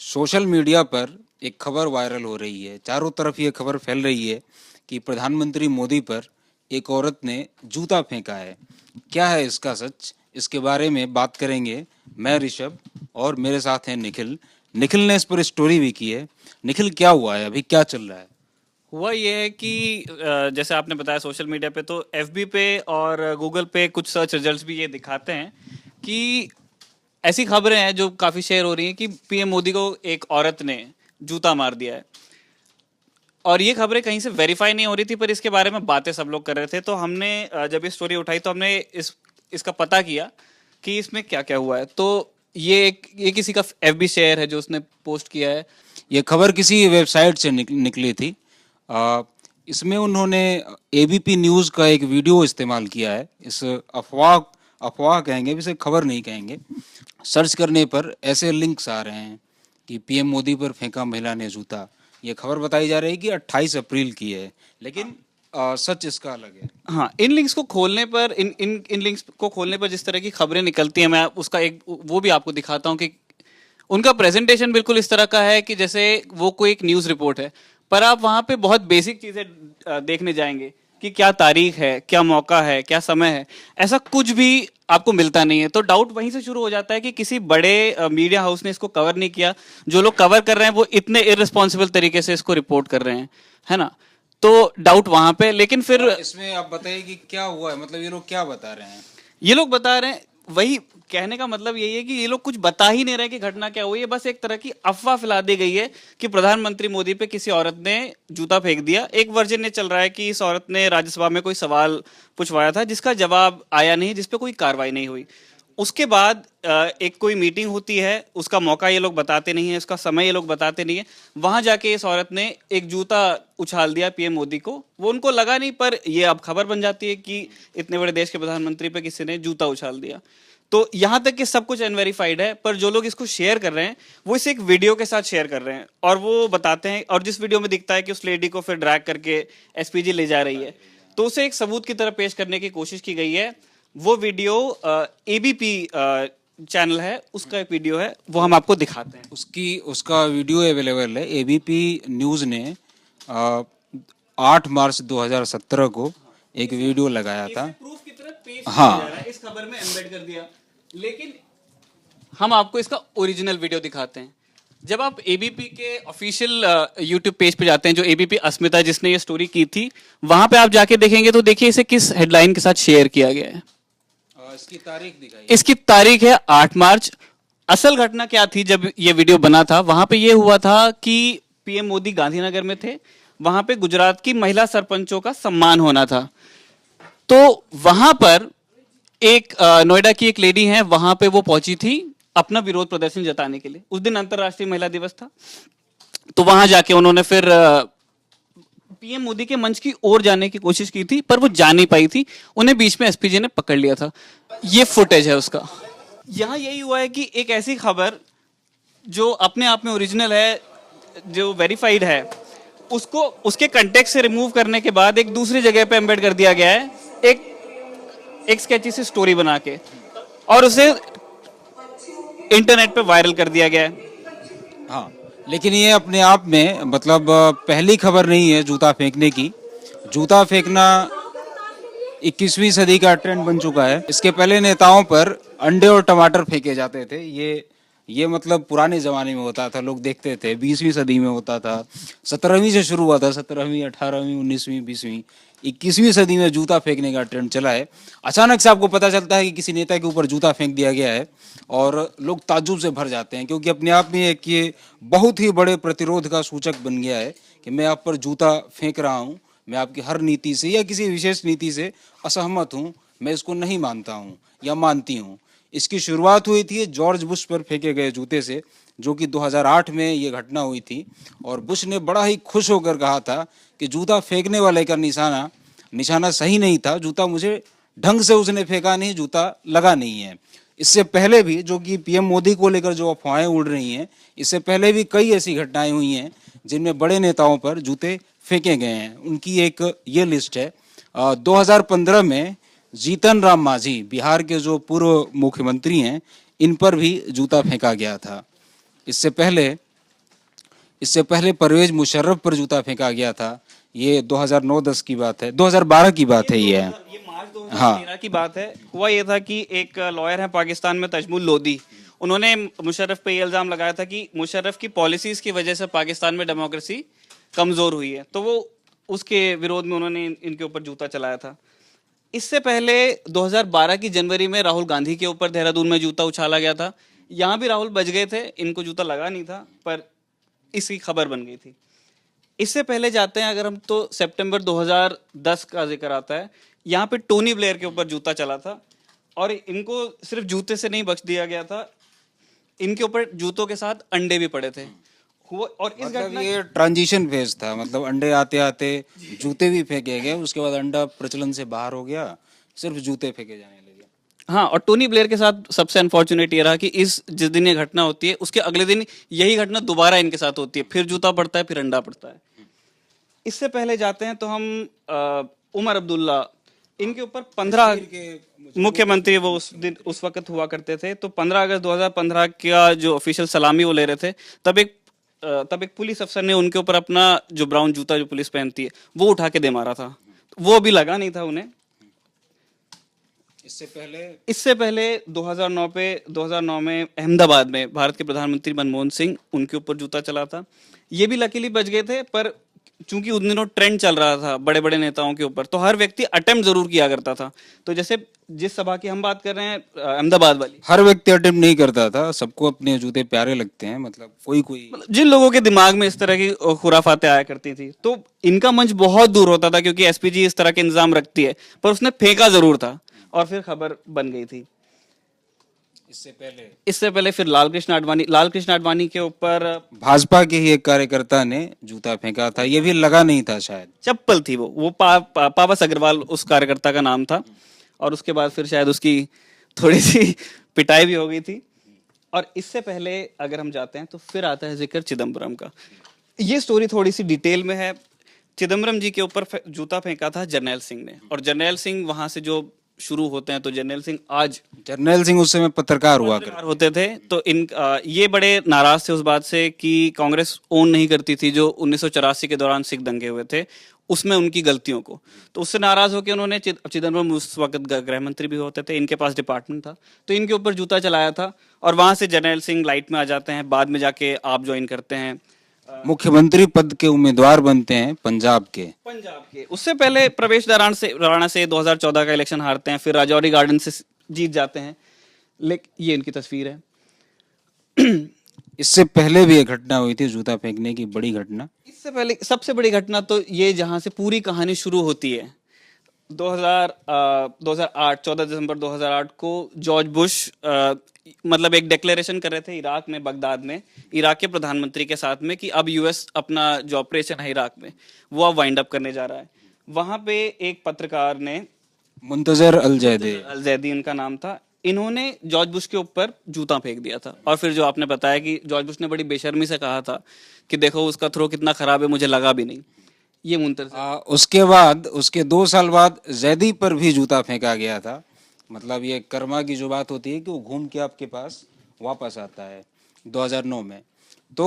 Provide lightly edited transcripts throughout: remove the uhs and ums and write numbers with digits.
Social media पर एक खबर वायरल हो रही है। चारों तरफ ये खबर फैल रही है कि प्रधानमंत्री मोदी पर एक औरत ने जूता फेंका है। क्या है इसका सच? इसके बारे में बात करेंगे। मैं ऋषभ और मेरे साथ हैं निखिल। निखिल ने इस पर स्टोरी भी की है। निखिल, क्या हुआ है, अभी क्या चल रहा है? हुआ ये है कि जैसे आपने बताया सोशल मीडिया पे तो एफबी पे और गूगल पे कुछ सर्च रिजल्ट्स भी ये दिखाते हैं कि ऐसी खबरें हैं जो काफ़ी शेयर हो रही हैं कि पीएम मोदी को एक औरत ने जूता मार दिया है। और ये खबरें कहीं से वेरीफाई नहीं हो रही थी, पर इसके बारे में बातें सब लोग कर रहे थे। तो हमने जब ये स्टोरी उठाई तो हमने इसका पता किया कि इसमें क्या क्या हुआ है। तो ये किसी का एफबी शेयर है जो उसने पोस्ट किया है। ये खबर किसी वेबसाइट से निकली थी। आ, इसमें उन्होंने एबीपी न्यूज़ का एक वीडियो इस्तेमाल किया है। इस अफवाह अफवाह कहेंगे, इसे खबर नहीं कहेंगे। सर्च करने पर ऐसे लिंक्स आ रहे हैं कि पीएम मोदी पर फेंका महिला ने जूता। ये खबर बताई जा रही है कि 28 अप्रैल की है, लेकिन सच इसका अलग है। हाँ, इन लिंक्स को खोलने पर इन लिंक्स को खोलने पर जिस तरह की खबरें निकलती हैं, मैं उसका एक वो भी आपको दिखाता हूँ कि उनका प्रेजेंटेशन बिल्कुल इस तरह का है कि जैसे वो कोई एक न्यूज़ रिपोर्ट है, पर आप वहाँ पे बहुत बेसिक चीज़ें देखने जाएंगे कि क्या तारीख है, क्या मौका है, क्या समय है। ऐसा कुछ भी आपको मिलता नहीं है। तो डाउट वहीं से शुरू हो जाता है कि किसी बड़े मीडिया हाउस ने इसको कवर नहीं किया। जो लोग कवर कर रहे हैं वो इतने इररिस्पॉन्सिबल तरीके से इसको रिपोर्ट कर रहे हैं, है ना। तो डाउट वहां पे, लेकिन फिर इसमें आप बताइए कि क्या हुआ है, मतलब ये लोग क्या बता रहे हैं? ये लोग बता रहे हैं, वही कहने का मतलब यही है कि ये लोग कुछ बता ही नहीं रहे कि घटना क्या हुई है। बस एक तरह की अफवाह फैला दी गई है कि प्रधानमंत्री मोदी पे किसी औरत ने जूता फेंक दिया। एक वर्जन ये चल रहा है कि इस औरत ने राज्यसभा में कोई सवाल पूछवाया था जिसका जवाब आया नहीं, जिसपे कोई कार्रवाई नहीं हुई। उसके बाद एक कोई मीटिंग होती है, उसका मौका ये लोग बताते नहीं है, उसका समय ये लोग बताते नहीं है। वहां जाके इस औरत ने एक जूता उछाल दिया पीएम मोदी को। वो उनको लगा नहीं, पर ये अब खबर बन जाती है कि इतने बड़े देश के प्रधानमंत्री पे किसी ने जूता उछाल दिया। तो यहां तक कि सब कुछ अनवेरिफाइड है, पर जो लोग इसको शेयर कर रहे हैं वो इसे एक वीडियो के साथ शेयर कर रहे हैं और वो बताते हैं, और जिस वीडियो में दिखता है कि उस लेडी को फिर ड्रैग करके एसपीजी ले जा रही है, तो उसे एक सबूत की तरह पेश करने की कोशिश की गई है। वो वीडियो एबीपी चैनल है, उसका एक वीडियो है, वो हम आपको दिखाते हैं। उसका वीडियो अवेलेबल है। एबीपी न्यूज़ ने 8 मार्च 2017 को एक वीडियो लगाया था। प्रूफ की तरह पेश हाँ, किया जा रहा है, इस खबर में एम्बेड कर दिया। लेकिन हम आपको इसका ओरिजिनल वीडियो दिखाते हैं। जब आप एबीपी के ऑफिशियल यूट्यूब पेज पे जाते हैं, जो एबीपी अस्मिता जिसने ये स्टोरी की थी, वहां पे आप जाके देखेंगे तो देखिए इसे किस हेडलाइन के साथ शेयर किया गया है। इसकी तारीख दिखाई। इसकी तारीख है 8 मार्च। असल घटना क्या थी जब ये वीडियो बना था, वहां पे ये हुआ था कि पीएम मोदी गांधीनगर में थे। वहां पे गुजरात की महिला सरपंचों का सम्मान होना था। तो वहां पर एक नोएडा की एक लेडी है, वहां पे वो पहुंची थी अपना विरोध प्रदर्शन जताने के लिए। उस दिन अंतर्राष्ट्रीय महिला दिवस था। तो वहां जाके उन्होंने फिर पीएम मोदी के मंच की ओर जाने की कोशिश की थी, पर वो जा नहीं पाई थी। उन्हें बीच में एसपीजी ने पकड़ लिया था। ये फुटेज है उसका। यहां यही हुआ है कि एक ऐसी खबर जो अपने आप में ओरिजिनल है, जो वेरीफाइड है, उसको उसके कंटेक्स्ट से रिमूव करने के बाद एक दूसरी जगह पे एम्बेड कर दिया गया है, एक स्केची से स्टोरी बना के, और उसे इंटरनेट पे वायरल कर दिया गया है। हाँ, लेकिन ये अपने आप में मतलब पहली खबर नहीं है जूता फेंकने की। जूता फेंकना 21वीं सदी का ट्रेंड बन चुका है। इसके पहले नेताओं पर अंडे और टमाटर फेंके जाते थे। ये मतलब पुराने जमाने में होता था, लोग देखते थे। 20वीं सदी में होता था, 17वीं से शुरू हुआ था, 17वीं, 18वीं, 19वीं, 20वीं, 21वीं सदी में जूता फेंकने का ट्रेंड चला है। अचानक से आपको पता चलता है कि किसी नेता के ऊपर जूता फेंक दिया गया है और लोग ताज्जुब से भर जाते हैं, क्योंकि अपने आप में एक ये बहुत ही बड़े प्रतिरोध का सूचक बन गया है कि मैं आप पर जूता फेंक रहा हूँ, मैं आपकी हर नीति से या किसी विशेष नीति से असहमत हूँ, मैं इसको नहीं मानता हूँ या मानती हूँ। इसकी शुरुआत हुई थी जॉर्ज बुश पर फेंके गए जूते से, जो कि 2008 में ये घटना हुई थी। और बुश ने बड़ा ही खुश होकर कहा था कि जूता फेंकने वाले का निशाना सही नहीं था, जूता मुझे ढंग से उसने फेंका नहीं, जूता लगा नहीं है। इससे पहले भी जो कि पीएम मोदी को लेकर जो अफवाहें उड़ रही हैं, इससे पहले भी कई ऐसी घटनाएं हुई हैं जिनमें बड़े नेताओं पर जूते फेंके गए हैं। उनकी एक ये लिस्ट है। 2015 में जीतन राम मांझी, बिहार के जो पूर्व मुख्यमंत्री हैं, इन पर भी जूता फेंका गया था। इससे पहले इससे पहले परवेज मुशर्रफ पर जूता फेंका गया था। ये 2009-10 की बात है, 2012 की बात है ये। ये मार्च 2013 की बात है। हुआ ये था कि एक लॉयर है पाकिस्तान में, तजमुल लोधी, उन्होंने मुशर्रफ पे ये इल्जाम लगाया था कि मुशर्रफ की पॉलिसीज की वजह से पाकिस्तान में डेमोक्रेसी कमजोर हुई है, तो वो उसके विरोध में उन्होंने इनके ऊपर जूता चलाया था। इससे पहले 2012 की जनवरी में राहुल गांधी के ऊपर देहरादून में जूता उछाला गया था। यहाँ भी राहुल बच गए थे, इनको जूता लगा नहीं था, पर इसकी खबर बन गई थी। इससे पहले जाते हैं अगर हम, तो सितंबर 2010 का जिक्र आता है। यहाँ पे टोनी ब्लेयर के ऊपर जूता चला था, और इनको सिर्फ जूते से नहीं बख्श दिया गया था, इनके ऊपर जूतों के साथ अंडे भी पड़े थे। और इस मतलब घटना ये ट्रांजिशन फेज था, मतलब अंडे आते आते जूते भी फेंके गए, उसके बाद अंडा प्रचलन से बाहर हो गया, सिर्फ जूते फेंके जाने लगे। हाँ, और टोनी ब्लेयर के साथ सबसे अनफॉर्चुनेट ये रहा कि जिस दिन ये घटना होती है उसके अगले दिन यही घटना दोबारा इनके साथ होती है, फिर जूता पड़ता है, फिर अंडा पड़ता है। इससे पहले जाते हैं तो हम उमर अब्दुल्ला, इनके ऊपर 15 मुख्यमंत्री वो उस वक्त हुआ करते थे, तो 15 अगस्त 2015 का जो ऑफिशियल सलामी वो ले रहे थे, तब एक पुलिस अफसर ने उनके ऊपर अपना जो ब्राउन जूता जो पुलिस पहनती है वो उठा के दे मारा था। वो अभी लगा नहीं था उन्हें। इससे पहले 2009 में अहमदाबाद में भारत के प्रधानमंत्री मनमोहन सिंह, उनके ऊपर जूता चला था। ये भी लकीली बच गए थे, पर चूंकि उन दिनों ट्रेंड चल रहा था बड़े बड़े नेताओं के ऊपर, तो हर व्यक्ति अटेम्प्ट जरूर किया करता था। तो जैसे जिस सभा की हम बात कर रहे हैं अहमदाबाद वाली, हर व्यक्ति अटेम्प्ट नहीं करता था, सबको अपने जूते प्यारे लगते हैं, मतलब कोई जिन लोगों के दिमाग में इस तरह की खुराफातें आया करती थी, तो इनका मंच बहुत दूर होता था, क्योंकि एसपीजी इस तरह के इंतजाम रखती है, पर उसने फेंका जरूर था और फिर खबर बन गई थी। इससे पहले फिर लाल कृष्ण आडवाणी के ऊपर भाजपा के ही एक कार्यकर्ता ने जूता फेंका था, ये भी लगा नहीं था शायद, चप्पल थी वो पावस अग्रवाल उस कार्यकर्ता का नाम था, और उसके बाद फिर शायद उसकी थोड़ी सी पिटाई भी हो गई थी। और इससे पहले अगर हम जाते हैं तो फिर आता है जिक्र चिदम्बरम का। ये स्टोरी थोड़ी सी डिटेल में है। चिदम्बरम जी के ऊपर जूता फेंका था जर्नैल सिंह ने, और जर्नैल सिंह वहां से जो शुरू होते हैं, तो जर्नैल सिंह उस समय पत्रकार हुआ होते थे, तो ये बड़े नाराज थे उस बात से कि कांग्रेस ओन नहीं करती थी जो 1984 के दौरान सिख दंगे हुए थे, उसमें उनकी गलतियों को। तो उससे नाराज होकर उन्होंने, चिदम्बरम उस वक्त गृह मंत्री भी होते थे, इनके पास डिपार्टमेंट था, तो इनके ऊपर जूता चलाया था, और वहां से जर्नैल सिंह लाइट में आ जाते हैं। बाद में जाके आप ज्वाइन करते हैं, मुख्यमंत्री पद के उम्मीदवार बनते हैं पंजाब के। उससे पहले प्रवेश राणा से 2014 का इलेक्शन हारते हैं, फिर राजौरी गार्डन से जीत जाते हैं। लेकिन ये इनकी तस्वीर है। इससे पहले भी एक घटना हुई थी जूता फेंकने की, बड़ी घटना। इससे पहले सबसे बड़ी घटना तो ये, जहां से पूरी कहानी शुरू होती है, 2008 14 दिसंबर 2008 को जॉर्ज बुश मतलब एक डिक्लेरेशन कर रहे थे इराक में, बगदाद में, इराक के प्रधानमंत्री के साथ में, कि अब यूएस अपना जो ऑपरेशन है इराक में वो अब वाइंड अप करने जा रहा है। वहां पे एक पत्रकार ने, मुंतजर अल-जैदी इनका नाम था, इन्होंने जॉर्ज बुश के ऊपर जूता फेंक दिया था। और फिर जो आपने बताया कि जॉर्ज बुश ने बड़ी बेशर्मी से कहा था कि देखो उसका थ्रो कितना खराब है, मुझे लगा भी नहीं। ये उसके बाद, उसके 2 साल बाद जैदी पर भी जूता फेंका गया था। मतलब ये कर्मा की जो बात होती है कि वो घूम के आपके पास वापस आता है 2009 में। तो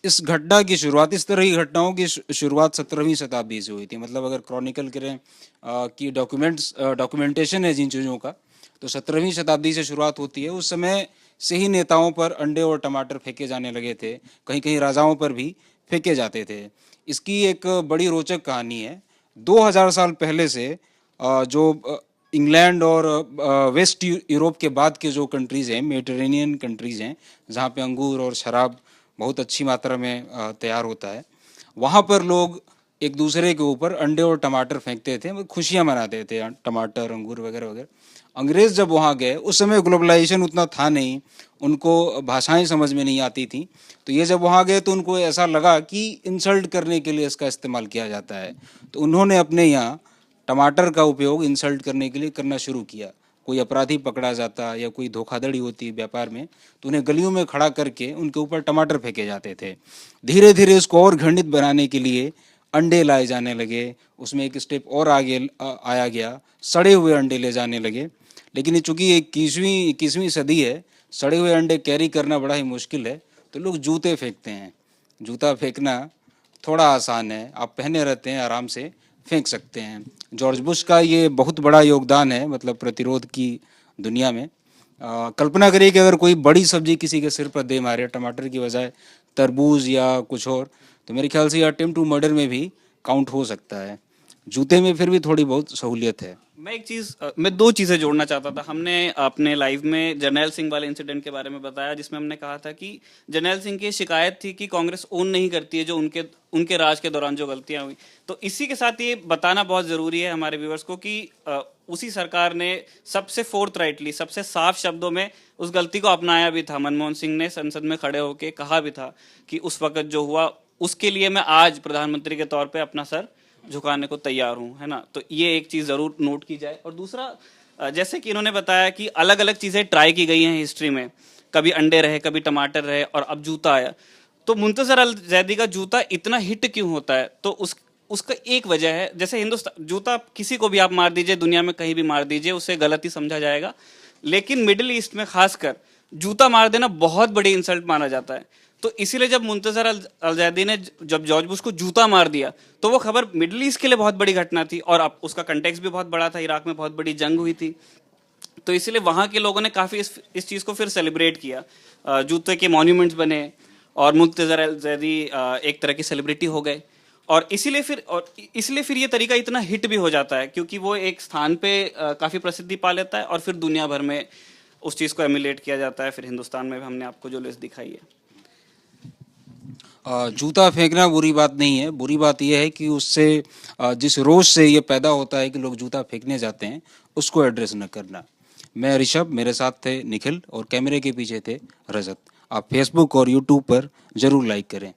इस घटना की शुरुआत, इस तरह की घटनाओं की शुरुआत 17वीं शताब्दी से हुई थी। मतलब अगर क्रॉनिकल करें कि डॉक्यूमेंटेशन है जिन चीज़ों का, तो 17वीं शताब्दी से शुरुआत होती है। उस समय से ही नेताओं पर अंडे और टमाटर फेंके जाने लगे थे, कहीं कहीं राजाओं पर भी फेंके जाते थे। इसकी एक बड़ी रोचक कहानी है। 2000 साल पहले से जो इंग्लैंड और वेस्ट यूरोप के बाद के जो कंट्रीज़ हैं, मेडिटेरेनियन कंट्रीज़ हैं, जहाँ पे अंगूर और शराब बहुत अच्छी मात्रा में तैयार होता है, वहाँ पर लोग एक दूसरे के ऊपर अंडे और टमाटर फेंकते थे, खुशियाँ मनाते थे, टमाटर, अंगूर वगैरह वगैरह। अंग्रेज़ जब वहाँ गए, उस समय ग्लोबलाइजेशन उतना था नहीं, उनको भाषाएं समझ में नहीं आती थी, तो ये जब वहाँ गए तो उनको ऐसा लगा कि इंसल्ट करने के लिए इसका इस्तेमाल किया जाता है, तो उन्होंने अपने यहाँ टमाटर का उपयोग इंसल्ट करने के लिए करना शुरू किया। कोई अपराधी पकड़ा जाता या कोई धोखाधड़ी होती व्यापार में, तो उन्हें गलियों में खड़ा करके उनके ऊपर टमाटर फेंके जाते थे। धीरे धीरे इसको और घृणित बनाने के लिए अंडे लाए जाने लगे, उसमें एक स्टेप और आगे आया गया, सड़े हुए अंडे ले जाने लगे। लेकिन चूँकि 21वीं सदी है, सड़े हुए अंडे कैरी करना बड़ा ही मुश्किल है, तो लोग जूते फेंकते हैं। जूता फेंकना थोड़ा आसान है, आप पहने रहते हैं, आराम से फेंक सकते हैं। जॉर्ज बुश का ये बहुत बड़ा योगदान है, मतलब प्रतिरोध की दुनिया में। कल्पना करिए कि अगर कोई बड़ी सब्जी किसी के सिर पर दे मारे, टमाटर की बजाय तरबूज या कुछ और, तो मेरे ख्याल से ये अटेम्प्ट टू मर्डर में भी काउंट हो सकता है। जूते में फिर भी थोड़ी बहुत सहूलियत है। मैं दो चीजें जोड़ना चाहता था। हमने अपने लाइव में जर्नैल सिंह वाले इंसिडेंट के बारे में बताया, जिसमें हमने कहा था कि जर्नैल सिंह की शिकायत थी कि कांग्रेस ओन नहीं करती है जो उनके राज के दौरान जो गलतियां हुई। तो इसी के साथ ये बताना बहुत जरूरी है हमारे व्यूअर्स को कि उसी सरकार ने सबसे फोर्थराइटली, सबसे साफ शब्दों में उस गलती को अपनाया भी था। मनमोहन सिंह ने संसद में खड़े होकर कहा भी था कि उस वक्त जो हुआ उसके लिए मैं आज प्रधानमंत्री के तौर पे अपना सर झुकाने को तैयार हूं, है ना। तो ये एक चीज जरूर नोट की जाए। और दूसरा, जैसे कि इन्होंने बताया कि अलग अलग चीजें ट्राई की गई हैं हिस्ट्री में, कभी अंडे रहे, कभी टमाटर रहे, और अब जूता आया। तो मुंतजर अल जैदी का जूता इतना हिट क्यों होता है? तो उसका एक वजह है, जैसे हिंदुस्तान, जूता किसी को भी आप मार दीजिए, दुनिया में कहीं भी मार दीजिए, उसे गलत ही समझा जाएगा। लेकिन मिडिल ईस्ट में खासकर जूता मार देना बहुत बड़ी इंसल्ट माना जाता है। तो इसीलिए जब मुंतजर अल जैदी ने जब जॉर्ज बुश को जूता मार दिया, तो वो खबर मिडिल ईस्ट के लिए बहुत बड़ी घटना थी, और अब उसका कंटेक्स्ट भी बहुत बड़ा था। इराक में बहुत बड़ी जंग हुई थी, तो इसलिए वहाँ के लोगों ने काफ़ी इस चीज़ को फिर सेलिब्रेट किया। जूते के मॉन्यूमेंट्स बने, और मुंतजर अल जैदी एक तरह की सेलिब्रिटी हो गए। और इसलिए फिर ये तरीका इतना हिट भी हो जाता है, क्योंकि वो एक स्थान पे काफ़ी प्रसिद्धि पा लेता है, और फिर दुनिया भर में उस चीज़ को एमुलेट किया जाता है। फिर हिंदुस्तान में भी हमने आपको जो लिस्ट दिखाई है। जूता फेंकना बुरी बात नहीं है। बुरी बात यह है कि उससे जिस रोष से ये पैदा होता है कि लोग जूता फेंकने जाते हैं, उसको एड्रेस न करना। मैं ऋषभ, मेरे साथ थे निखिल, और कैमरे के पीछे थे रजत। आप फेसबुक और यूट्यूब पर ज़रूर लाइक करें।